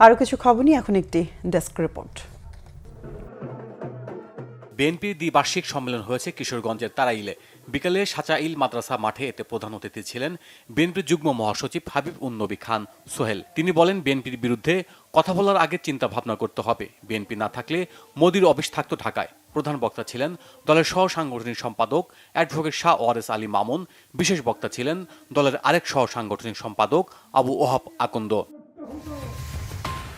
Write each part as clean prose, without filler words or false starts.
আরও কিছু খবর নিয়ে এখন একটি ডেস্ক রিপোর্ট। বিএনপির দ্বিবার্ষিক সম্মেলন হয়েছে কিশোরগঞ্জের তারাইলে। বিকেলে সাচাইল মাদ্রাসা মাঠে এতে প্রধান অতিথি ছিলেন বিএনপির যুগ্ম মহাসচিব হাবিব উন নবী খান সোহেল। তিনি বলেন, বিএনপির বিরুদ্ধে কথা বলার আগে চিন্তা ভাবনা করতে হবে। বিএনপি না থাকলে মোদির অফিস থাকতো ঢাকায়। প্রধান বক্তা ছিলেন দলের সহ সাংগঠনিক সম্পাদক অ্যাডভোকেট শাহ ওয়ারেস আলী মামুন। বিশেষ বক্তা ছিলেন দলের আরেক সহ সাংগঠনিক সম্পাদক আবু ওহাব আকন্দ।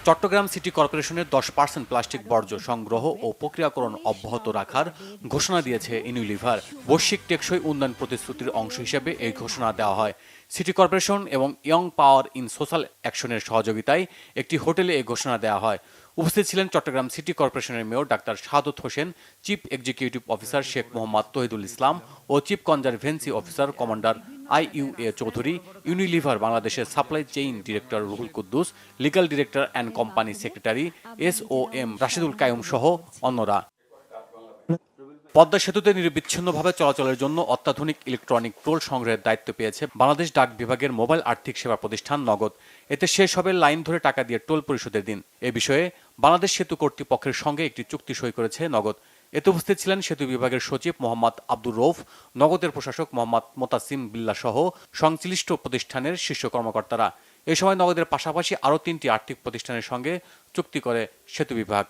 চট্টগ্রাম সিটি কর্পোরেশনের 10% প্লাস্টিক বর্জ্য সংগ্রহ ও প্রক্রিয়াকরণ অব্যাহত রাখার ঘোষণা দিয়েছে ইউনিলিভার। বৈশ্বিক টেকসই উন্নয়ন প্রতিশ্রুতির অংশ হিসেবে এই ঘোষণা দেওয়া হয়। সিটি কর্পোরেশন এবং ইয়ং পাওয়ার ইন সোশ্যাল অ্যাকশনের সহযোগিতায় একটি হোটেলে এই ঘোষণা দেওয়া হয়। উপস্থিত ছিলেন চট্টগ্রাম সিটি কর্পোরেশনের mayor doctor Shahadat Hossain, chief executive officer Sheikh Mohammad Tahidul Islam ও chief conservancy officer commander IUA Chowdhury, Unilever বাংলাদেশের supply chain director Ruhul Quddus, legal director and company secretary SOM Rashidul Qayum সহ অন্যরা। পদ্মা সেতুতে নিরবিচ্ছিন্নভাবে চলাচলের জন্য অত্যাধুনিক ইলেকট্রনিক টোল সংগ্রহের দায়িত্ব পেয়েছে বাংলাদেশ ডাক বিভাগের মোবাইল আর্থিক সেবা প্রতিষ্ঠান নগদ। এতে শেষ হবে লাইন ধরে টাকা দিয়ে টোল পরিশোধের দিন। এ বিষয়ে বাংলাদেশ সেতু কর্তৃপক্ষের সঙ্গে একটি চুক্তি সই করেছে নগদ। এতে উপস্থিত ছিলেন সেতু বিভাগের সচিব মোহাম্মদ আব্দুর রৌফ, নগদের প্রশাসক মোহাম্মদ মোতাসিম বিল্লাহ সহ সংশ্লিষ্ট প্রতিষ্ঠানের শীর্ষ কর্মকর্তারা। এ সময় নগদের পাশাপাশি আরও 3টি আর্থিক প্রতিষ্ঠানের সঙ্গে চুক্তি করে সেতু বিভাগ।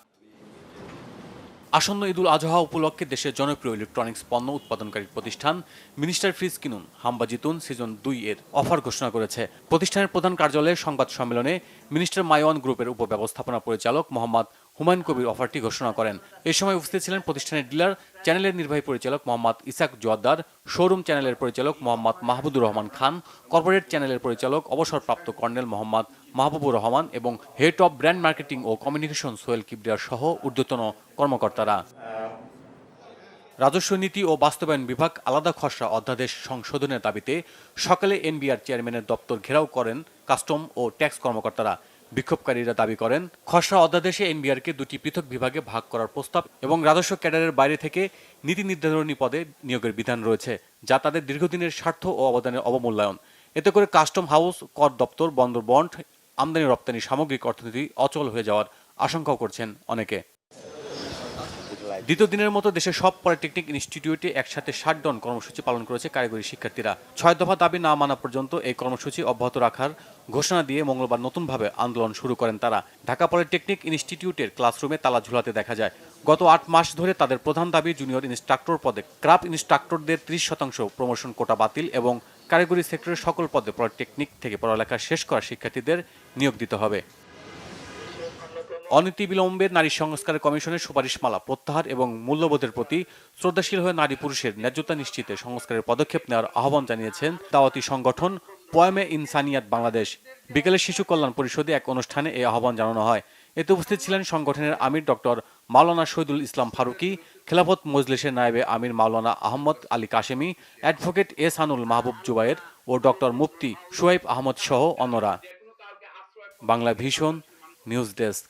আসন্ন ঈদুল আজহা উপলক্ষে দেশের জনপ্রিয় ইলেকট্রনিক্স পণ্য উৎপাদনকারী প্রতিষ্ঠান মিনিস্টার ফ্রিজ কিনুন, হাম্বা জিতুন সিজন 2 এর অফার ঘোষণা করেছে। প্রতিষ্ঠানের প্রধান কার্যালয়ে সংবাদ সম্মেলনে মিনিস্টার মাইওয়ান গ্রুপের উপব্যবস্থাপনা পরিচালক মোহাম্মদ হুমায়ুন কবির অফারটি ঘোষণা করেন। এই সময় উপস্থিত ছিলেন প্রতিষ্ঠানের ডিলার চ্যানেলের নির্বাহী পরিচালক মোহাম্মদ ইসাক জোয়াদ্দার, শোরুম চ্যানেলের পরিচালক মোহাম্মদ মাহবুদুর রহমান খান, কর্পোরেট চ্যানেলের পরিচালক অবসরপ্রাপ্ত কর্নেল মোহাম্মদ মাহবুবুর রহমান এবং হেড অব ব্র্যান্ড মার্কেটিং ও কমিউনিকেশন সোহেল কিবরিয়ার সহ ঊর্ধ্বতন কর্মকর্তারা। রাজস্ব নীতি ও বাস্তবায়ন বিভাগ আলাদা খসড়া অধ্যাদেশ সংশোধনের দাবিতে সকালে এনবিআর চেয়ারম্যানের দপ্তর ঘেরাও করেন কাস্টম ও ট্যাক্স কর্মকর্তারা। বিক্ষোভকারীরা দাবি করেন, খসড়া অধ্যাদেশে এনবিআরকে 2টি পৃথক বিভাগে ভাগ করার প্রস্তাব এবং রাজস্ব ক্যাডারের বাইরে থেকে নীতি নির্ধারণী পদে নিয়োগের বিধান রয়েছে, যা তাদের দীর্ঘদিনের স্বার্থ ও অবদানের অবমূল্যায়ন। এতে করে কাস্টম হাউস, কর দপ্তর, বন্দর বন্ড, আমদানি রপ্তানি সামগ্রিক অর্থনীতি অচল হয়ে যাওয়ার আশঙ্কাও করছেন অনেকে। দ্বিতীয় দিনের মতো দেশের সব পলিটেকনিক ইনস্টিটিউটে একসাথে শাটডাউন কর্মসূচি পালন করেছে কারিগরি শিক্ষার্থীরা। 6 দফা দাবি না মানা পর্যন্ত এই কর্মসূচি অব্যাহত রাখার ঘোষণা দিয়ে মঙ্গলবার নতুনভাবে আন্দোলন শুরু করেন তারা। ঢাকা পলিটেকনিক ইনস্টিটিউটের ক্লাসরুমে তালা ঝুলাতে দেখা যায়। গত 8 মাস ধরে তাদের প্রধান দাবি জুনিয়র ইনস্ট্রাক্টর পদে ক্রাফট ইনস্ট্রাক্টরদের 30% প্রমোশন কোটা বাতিল এবং কারিগরি সেক্টরের সকল পদে পলিটেকনিক থেকে পড়ালেখা শেষ করা শিক্ষার্থীদের নিয়োগ দিতে হবে। অনতিবিলম্বে নারী সংস্কার কমিশনের সুপারিশমালা প্রত্যাহার এবং মূল্যবোধের প্রতি শ্রদ্ধাশীল হয়ে নারী পুরুষের ন্যায্যতা নিশ্চিতে সংস্কারের পদক্ষেপ নেওয়ার আহ্বান জানিয়েছেন দাওয়াতি সংগঠন পয়ামে ইনসানিয়াত বাংলাদেশ। বিকেলে শিশু কল্যাণ পরিষদে এক অনুষ্ঠানে এই আহ্বান জানানো হয়। এতে উপস্থিত ছিলেন সংগঠনের আমির ডক্টর মাওলানা শহীদুল ইসলাম ফারুকি, খেলাফত মজলিসের নায়েবে আমির মাওলানা আহমদ আলী কাশেমি, অ্যাডভোকেট এহসানুল মাহবুব জুবায়ের ও ডক্টর মুফতি শুয়াইব আহমদ সহ অন্যরা। Bangla vision news desk.